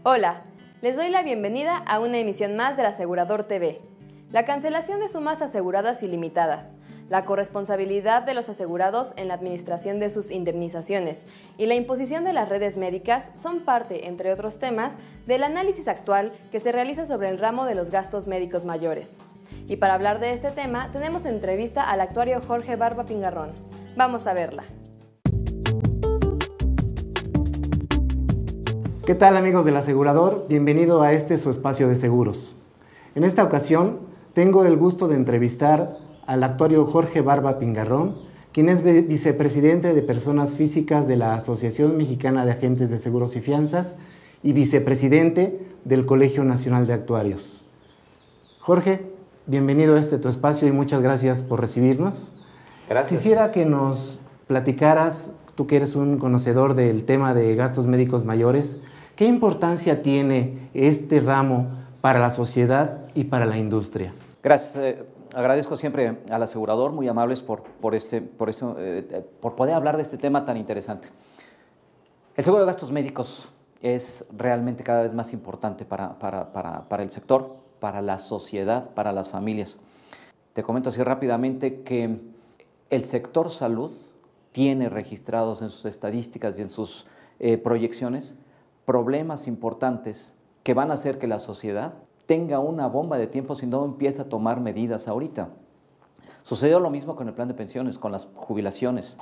Hola, les doy la bienvenida a una emisión más del Asegurador TV. La cancelación de sumas aseguradas ilimitadas, la corresponsabilidad de los asegurados en la administración de sus indemnizaciones y la imposición de las redes médicas son parte, entre otros temas, del análisis actual que se realiza sobre el ramo de los gastos médicos mayores. Y para hablar de este tema, tenemos en entrevista al actuario Jorge Barba Pingarrón. Vamos a verla. ¿Qué tal, amigos del asegurador? Bienvenido a su espacio de seguros. En esta ocasión tengo el gusto de entrevistar al actuario Jorge Barba Pingarrón, quien es vicepresidente de Personas Físicas de la Asociación Mexicana de Agentes de Seguros y Fianzas y vicepresidente del Colegio Nacional de Actuarios. Jorge, bienvenido a tu espacio y muchas gracias por recibirnos. Gracias. Quisiera que nos platicaras, tú que eres un conocedor del tema de gastos médicos mayores, ¿qué importancia tiene este ramo para la sociedad y para la industria? Gracias. Agradezco siempre al asegurador, muy amables por poder hablar de este tema tan interesante. El seguro de gastos médicos es realmente cada vez más importante para el sector, para la sociedad, para las familias. Te comento así rápidamente que el sector salud tiene registrados en sus estadísticas y en sus proyecciones problemas importantes que van a hacer que la sociedad tenga una bomba de tiempo si no empieza a tomar medidas ahorita. Sucedió lo mismo con el plan de pensiones, con las jubilaciones.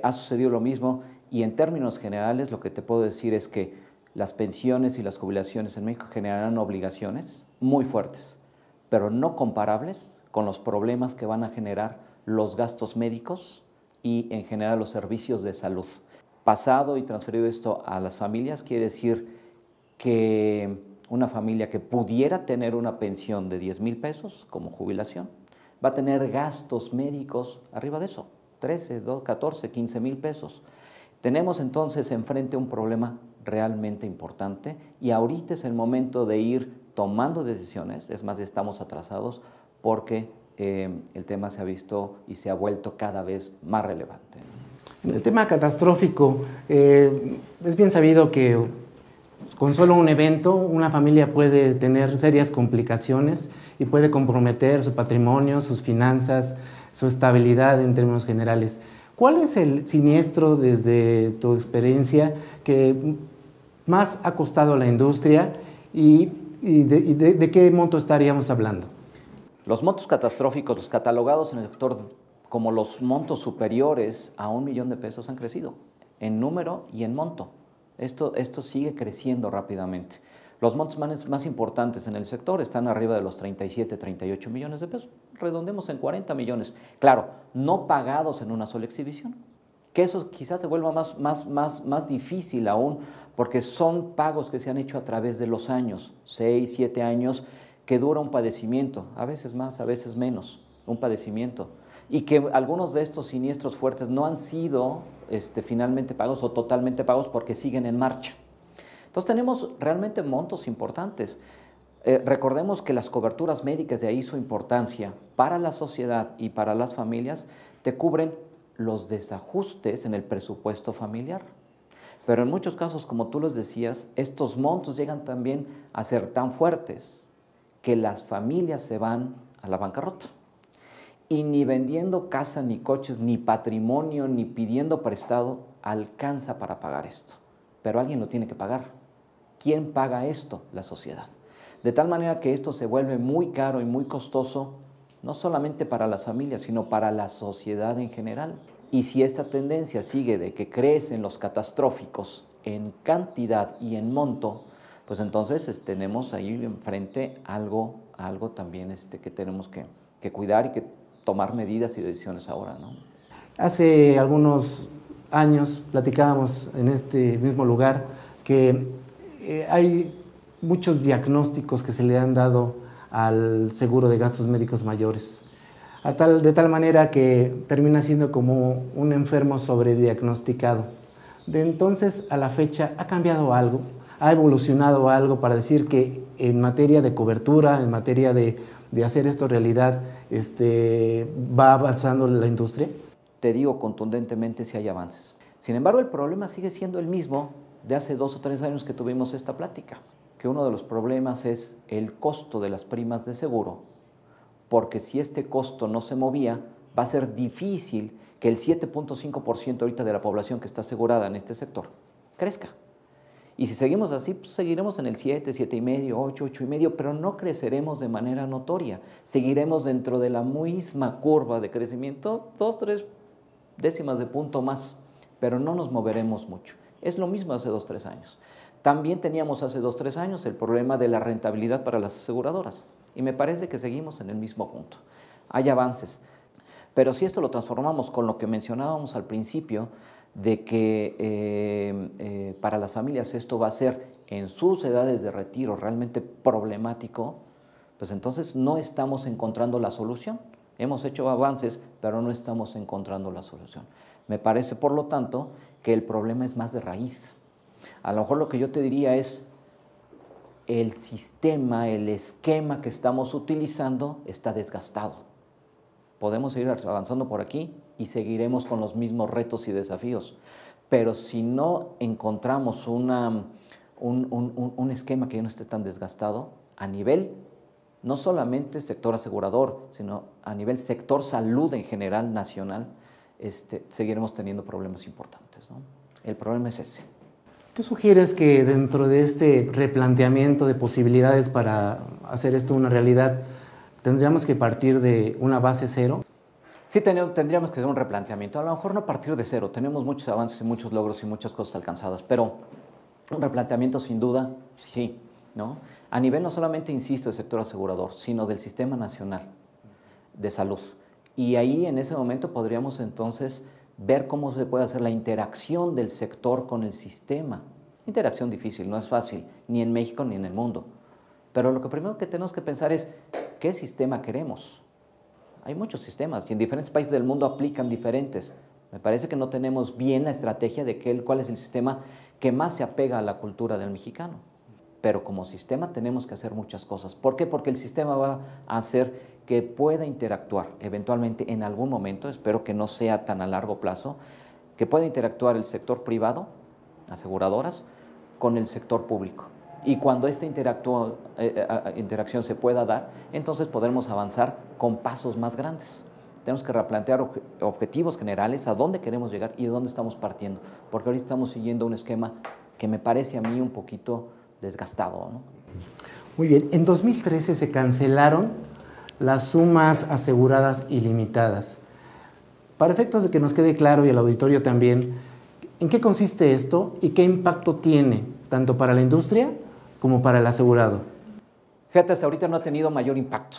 Ha sucedido lo mismo y en términos generales lo que te puedo decir es que las pensiones y las jubilaciones en México generarán obligaciones muy fuertes, pero no comparables con los problemas que van a generar los gastos médicos y en general los servicios de salud. Pasado y transferido esto a las familias, quiere decir que una familia que pudiera tener una pensión de 10,000 pesos como jubilación, va a tener gastos médicos arriba de eso, 13, 14, 15,000 pesos. Tenemos entonces enfrente un problema realmente importante y ahorita es el momento de ir tomando decisiones, es más, estamos atrasados porque el tema se ha visto y se ha vuelto cada vez más relevante. En el tema catastrófico, es bien sabido que con solo un evento una familia puede tener serias complicaciones y puede comprometer su patrimonio, sus finanzas, su estabilidad en términos generales. ¿Cuál es el siniestro, desde tu experiencia, que más ha costado a la industria y de qué monto estaríamos hablando? Los montos catastróficos, los catalogados en el sector como los montos superiores a 1,000,000 de pesos han crecido en número y en monto. Esto sigue creciendo rápidamente. Los montos más importantes en el sector están arriba de los 37, 38 millones de pesos. Redondemos en 40 millones. Claro, no pagados en una sola exhibición. Que eso quizás se vuelva más difícil aún, porque son pagos que se han hecho a través de los años, 6, 7 años, que dura un padecimiento, a veces más, a veces menos, un padecimiento. Y que algunos de estos siniestros fuertes no han sido finalmente pagos o totalmente pagos porque siguen en marcha. Entonces tenemos realmente montos importantes. Recordemos que las coberturas médicas, de ahí su importancia para la sociedad y para las familias, te cubren los desajustes en el presupuesto familiar. Pero en muchos casos, como tú los decías, estos montos llegan también a ser tan fuertes que las familias se van a la bancarrota. Y ni vendiendo casa, ni coches, ni patrimonio, ni pidiendo prestado, alcanza para pagar esto. Pero alguien lo tiene que pagar. ¿Quién paga esto? La sociedad. De tal manera que esto se vuelve muy caro y muy costoso, no solamente para las familias, sino para la sociedad en general. Y si esta tendencia sigue de que crecen los catastróficos en cantidad y en monto, pues entonces tenemos ahí enfrente algo también que tenemos que cuidar y que tomar medidas y decisiones ahora, ¿no? Hace algunos años platicábamos en este mismo lugar que hay muchos diagnósticos que se le han dado al seguro de gastos médicos mayores, de tal manera que termina siendo como un enfermo sobrediagnosticado. De entonces a la fecha ha cambiado algo, ha evolucionado algo para decir que en materia de cobertura, en materia de hacer esto realidad, va avanzando la industria. Te digo contundentemente si hay avances. Sin embargo, el problema sigue siendo el mismo de hace 2 o 3 años que tuvimos esta plática, que uno de los problemas es el costo de las primas de seguro, porque si este costo no se movía, va a ser difícil que el 7.5% ahorita de la población que está asegurada en este sector crezca. Y si seguimos así, pues seguiremos en el 7, 7,5, 8, 8,5, pero no creceremos de manera notoria. Seguiremos dentro de la misma curva de crecimiento, 2, 3 décimas de punto más, pero no nos moveremos mucho. Es lo mismo hace 2, 3 años. También teníamos hace 2, 3 años el problema de la rentabilidad para las aseguradoras. Y me parece que seguimos en el mismo punto. Hay avances. Pero si esto lo transformamos con lo que mencionábamos al principio, de que para las familias esto va a ser en sus edades de retiro realmente problemático, pues entonces no estamos encontrando la solución. Hemos hecho avances, pero no estamos encontrando la solución. Me parece, por lo tanto, que el problema es más de raíz. A lo mejor lo que yo te diría es, el sistema, el esquema que estamos utilizando está desgastado. Podemos seguir avanzando por aquí y seguiremos con los mismos retos y desafíos. Pero si no encontramos un esquema que ya no esté tan desgastado, a nivel no solamente sector asegurador, sino a nivel sector salud en general nacional, seguiremos teniendo problemas importantes, ¿no? El problema es ese. ¿Tú sugieres que dentro de este replanteamiento de posibilidades para hacer esto una realidad, tendríamos que partir de una base cero? Sí, tendríamos que hacer un replanteamiento. A lo mejor no partir de cero. Tenemos muchos avances y muchos logros y muchas cosas alcanzadas, pero un replanteamiento sin duda, sí, ¿no? A nivel no solamente, insisto, del sector asegurador, sino del Sistema Nacional de Salud. Y ahí en ese momento podríamos entonces ver cómo se puede hacer la interacción del sector con el sistema. Interacción difícil, no es fácil, ni en México ni en el mundo. Pero lo que primero que tenemos que pensar es, ¿qué sistema queremos? Hay muchos sistemas y en diferentes países del mundo aplican diferentes. Me parece que no tenemos bien la estrategia de cuál es el sistema que más se apega a la cultura del mexicano. Pero como sistema tenemos que hacer muchas cosas. ¿Por qué? Porque el sistema va a hacer que pueda interactuar eventualmente en algún momento, espero que no sea tan a largo plazo, que pueda interactuar el sector privado, aseguradoras, con el sector público. Y cuando esta interacción se pueda dar, entonces podremos avanzar con pasos más grandes. Tenemos que replantear objetivos generales, a dónde queremos llegar y de dónde estamos partiendo, porque ahorita estamos siguiendo un esquema que me parece a mí un poquito desgastado, ¿no? Muy bien, en 2013 se cancelaron las sumas aseguradas ilimitadas. Para efectos de que nos quede claro y el auditorio también, ¿en qué consiste esto y qué impacto tiene tanto para la industria como para el asegurado? Fíjate, hasta ahorita no ha tenido mayor impacto,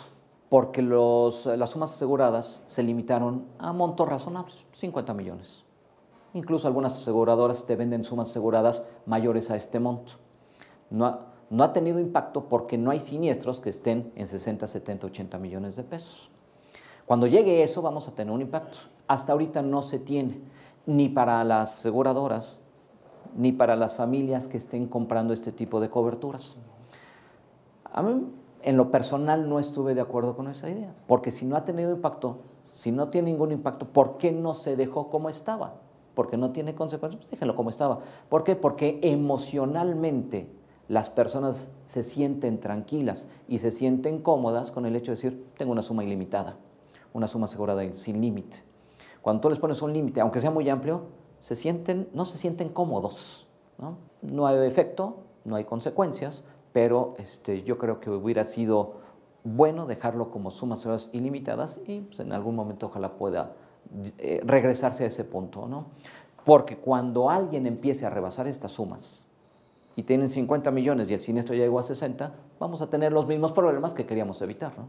porque las sumas aseguradas se limitaron a montos razonables, 50 millones. Incluso algunas aseguradoras te venden sumas aseguradas mayores a este monto. No ha tenido impacto porque no hay siniestros que estén en 60, 70, 80 millones de pesos. Cuando llegue eso vamos a tener un impacto. Hasta ahorita no se tiene, ni para las aseguradoras, ni para las familias que estén comprando este tipo de coberturas. A mí, en lo personal, no estuve de acuerdo con esa idea, porque si no ha tenido impacto, si no tiene ningún impacto, ¿por qué no se dejó como estaba? Porque no tiene consecuencias, pues déjenlo como estaba. ¿Por qué? Porque emocionalmente las personas se sienten tranquilas y se sienten cómodas con el hecho de decir, tengo una suma ilimitada, una suma asegurada sin límite. Cuando tú les pones un límite, aunque sea muy amplio, no se sienten cómodos, ¿no? No hay efecto, no hay consecuencias, pero yo creo que hubiera sido bueno dejarlo como sumas aseguradas ilimitadas y pues, en algún momento ojalá pueda regresarse a ese punto, ¿no? Porque cuando alguien empiece a rebasar estas sumas, y tienen 50 millones y el siniestro ya llegó a 60, vamos a tener los mismos problemas que queríamos evitar, ¿no?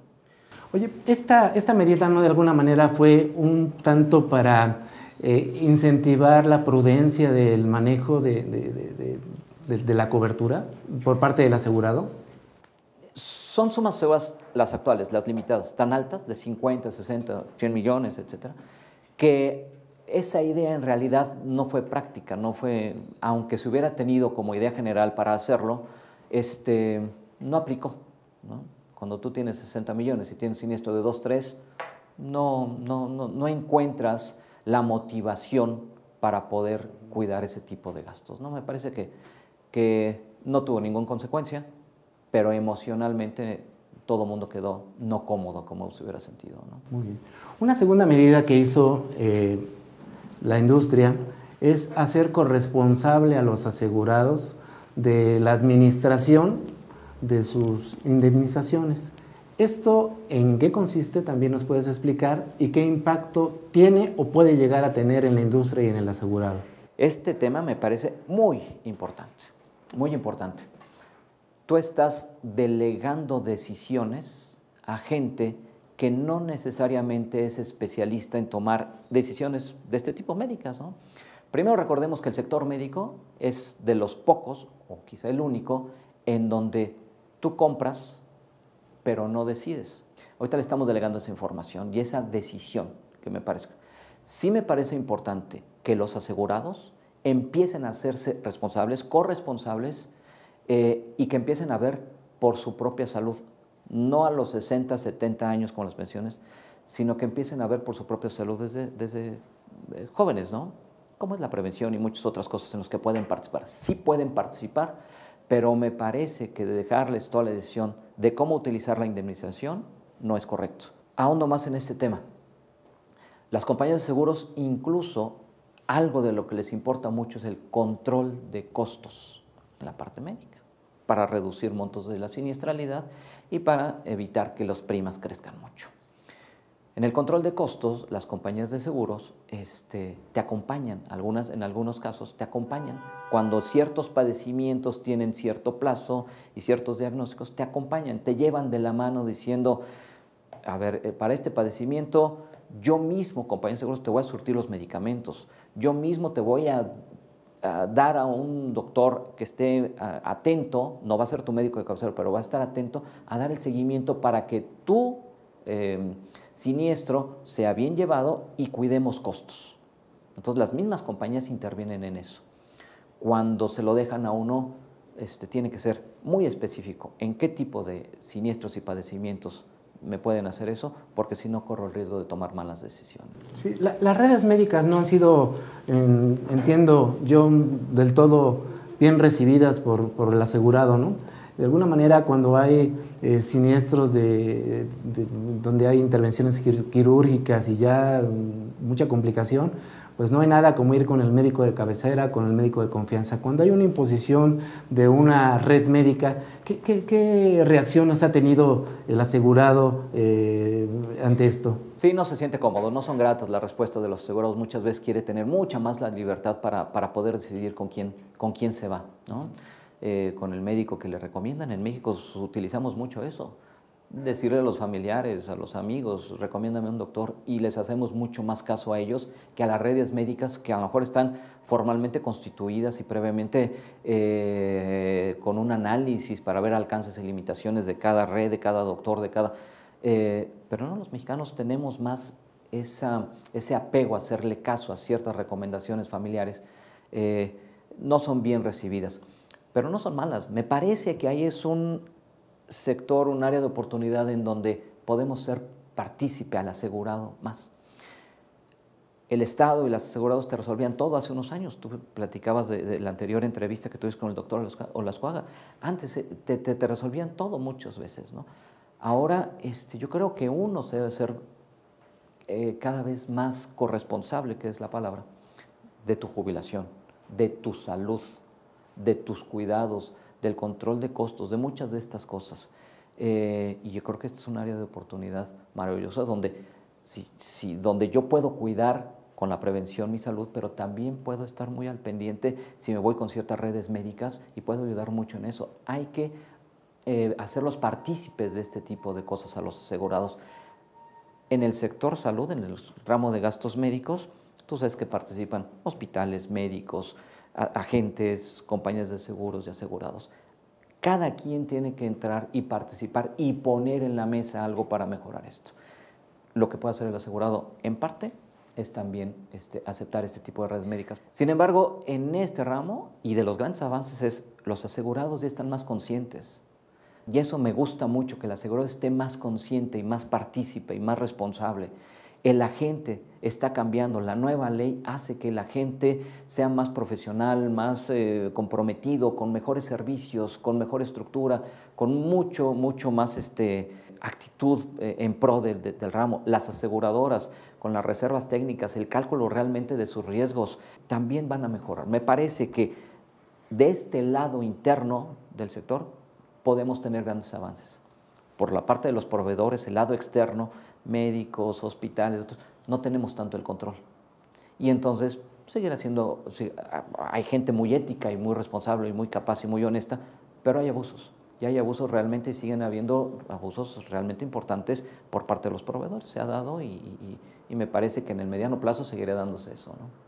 Oye, esta medida, ¿no?, de alguna manera fue un tanto para incentivar la prudencia del manejo de la cobertura por parte del asegurado. Son sumas aseguradas las actuales, las limitadas, tan altas, de 50, 60, 100 millones, etcétera, que esa idea en realidad no fue práctica, no fue, aunque se hubiera tenido como idea general para hacerlo, no aplicó, ¿no? Cuando tú tienes 60 millones y tienes siniestro de 2, 3, no encuentras la motivación para poder cuidar ese tipo de gastos, ¿no? Me parece que no tuvo ninguna consecuencia, pero emocionalmente todo el mundo quedó no cómodo como se hubiera sentido, ¿no? Muy bien. Una segunda medida que hizo la industria es hacer corresponsable a los asegurados de la administración de sus indemnizaciones. ¿Esto en qué consiste? También nos puedes explicar, y qué impacto tiene o puede llegar a tener en la industria y en el asegurado. Este tema me parece muy importante, muy importante. Tú estás delegando decisiones a gente que no necesariamente es especialista en tomar decisiones de este tipo médicas, ¿no? Primero recordemos que el sector médico es de los pocos, o quizá el único, en donde tú compras, pero no decides. Ahorita le estamos delegando esa información y esa decisión que me parece. Sí me parece importante que los asegurados empiecen a hacerse responsables, corresponsables, y que empiecen a ver por su propia salud, no a los 60, 70 años con las pensiones, sino que empiecen a ver por su propia salud desde jóvenes, ¿no? Como es la prevención y muchas otras cosas en las que pueden participar. Sí pueden participar, pero me parece que dejarles toda la decisión de cómo utilizar la indemnización no es correcto. Ahondo más en este tema. Las compañías de seguros, incluso, algo de lo que les importa mucho es el control de costos en la parte médica, para reducir montos de la siniestralidad y para evitar que las primas crezcan mucho. En el control de costos, las compañías de seguros te acompañan, en algunos casos te acompañan. Cuando ciertos padecimientos tienen cierto plazo y ciertos diagnósticos, te acompañan, te llevan de la mano diciendo, a ver, para este padecimiento, yo mismo, compañía de seguros, te voy a surtir los medicamentos, yo mismo te voy a dar a un doctor que esté atento, no va a ser tu médico de cabecera, pero va a estar atento a dar el seguimiento para que tu siniestro sea bien llevado y cuidemos costos. Entonces las mismas compañías intervienen en eso. Cuando se lo dejan a uno, tiene que ser muy específico en qué tipo de siniestros y padecimientos me pueden hacer eso, porque si no corro el riesgo de tomar malas decisiones. Sí, las redes médicas no han sido, entiendo yo, del todo bien recibidas por el asegurado, ¿no? De alguna manera, cuando hay siniestros donde hay intervenciones quirúrgicas y ya mucha complicación, pues no hay nada como ir con el médico de cabecera, con el médico de confianza. Cuando hay una imposición de una red médica, ¿qué reacciones ha tenido el asegurado ante esto? Sí, no se siente cómodo, no son gratas las respuestas de los asegurados. Muchas veces quiere tener mucha más la libertad para poder decidir con quién se va, ¿no? Con el médico que le recomiendan. En México utilizamos mucho eso. Decirle a los familiares, a los amigos, recomiéndame un doctor, y les hacemos mucho más caso a ellos que a las redes médicas que a lo mejor están formalmente constituidas y previamente con un análisis para ver alcances y limitaciones de cada red, de cada doctor, pero no, los mexicanos tenemos más ese apego a hacerle caso a ciertas recomendaciones familiares. No son bien recibidas, pero no son malas. Me parece que ahí es un sector, un área de oportunidad en donde podemos ser partícipe al asegurado más. El Estado y los asegurados te resolvían todo hace unos años. Tú platicabas de la anterior entrevista que tuviste con el doctor Olascuaga. Antes te resolvían todo muchas veces, ¿no? Ahora yo creo que uno se debe ser cada vez más corresponsable, que es la palabra, de tu jubilación, de tu salud, de tus cuidados, del control de costos, de muchas de estas cosas. Y yo creo que este es un área de oportunidad maravillosa donde yo puedo cuidar con la prevención mi salud, pero también puedo estar muy al pendiente si me voy con ciertas redes médicas y puedo ayudar mucho en eso. Hay que hacerlos partícipes de este tipo de cosas a los asegurados. En el sector salud, en el ramo de gastos médicos, tú sabes que participan hospitales, médicos, agentes, compañías de seguros y asegurados. Cada quien tiene que entrar y participar y poner en la mesa algo para mejorar esto. Lo que puede hacer el asegurado, en parte, es también aceptar este tipo de redes médicas. Sin embargo, en este ramo, y de los grandes avances, es los asegurados ya están más conscientes. Y eso me gusta mucho, que el asegurado esté más consciente y más partícipe y más responsable. El agente está cambiando, la nueva ley hace que el agente sea más profesional, más comprometido, con mejores servicios, con mejor estructura, con mucho más actitud en pro del ramo. Las aseguradoras, con las reservas técnicas, el cálculo realmente de sus riesgos, también van a mejorar. Me parece que de este lado interno del sector podemos tener grandes avances. Por la parte de los proveedores, el lado externo, médicos, hospitales, no tenemos tanto el control. Y entonces seguirá siendo, hay gente muy ética y muy responsable y muy capaz y muy honesta, pero hay abusos. Y hay abusos realmente, siguen habiendo abusos realmente importantes por parte de los proveedores. Se ha dado y me parece que en el mediano plazo seguirá dándose eso, ¿no?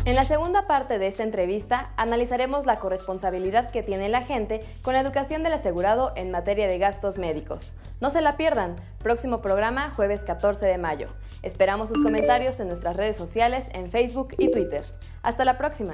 En la segunda parte de esta entrevista analizaremos la corresponsabilidad que tiene el agente con la educación del asegurado en materia de gastos médicos. No se la pierdan, próximo programa jueves 14 de mayo. Esperamos sus comentarios en nuestras redes sociales en Facebook y Twitter. Hasta la próxima.